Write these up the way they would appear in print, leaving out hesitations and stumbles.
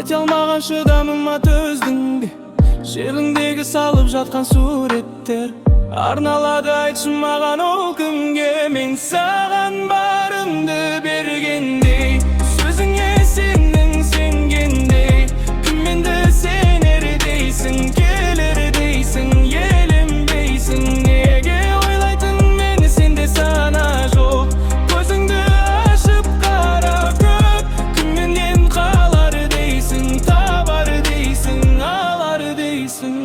Жете алмаған шыдамыма төздің бе? Желіңдегі салып жатқан суреттер арналады, айтшы маған ол кімге? Мен саған барымды бергендей, сөзіңе сенің сенгендей, кімменді сенер дейсің, келер дейсің, еленбейсің. Неге ойлайтын мені сенде сана жоқ? Көзіңді ашып қара көп, кімменен қалар дейсің, табар дейсің, алар дейсің.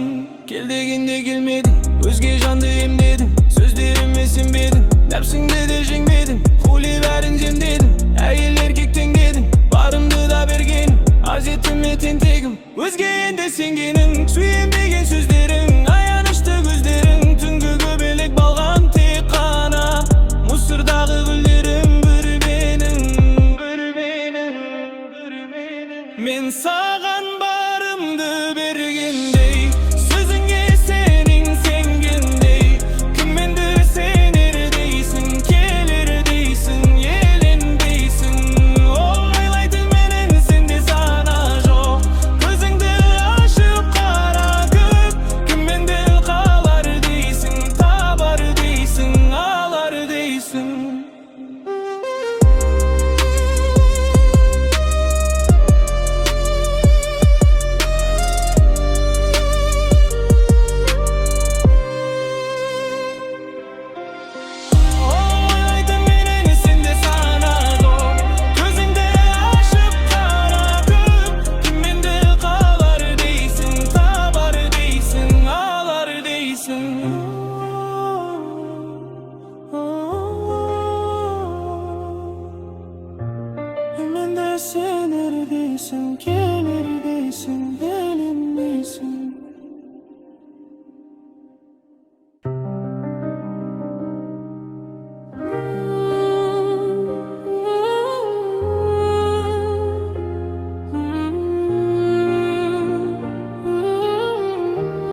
Кел дегенде келмедің, өзге жанды емдедің, сөздеріме сенбедің, нәпсіңді де жеңбедің, хули бәрін жемдедің, әйел еркек теңдедің, барымды да бергенің, аз етіме тентегім, өзге енді сенгенің, сүйенбеген сөздерің, аянышты көздерің, түнгі көбелек балған тек қана, мусырдағы гүлдерім бір менің. Мен саған барымды бергендей, сөзіңе сенің сенгендей, кімменді сенер дейсің, келер дейсің, еленбейсің. Ойлайтын менен сенде сана жоқ, көзіңді ашып қара көп, кімменді қалар дейсің, табар дейсің, алар дейсің. Sen neredesin, gel neredesin?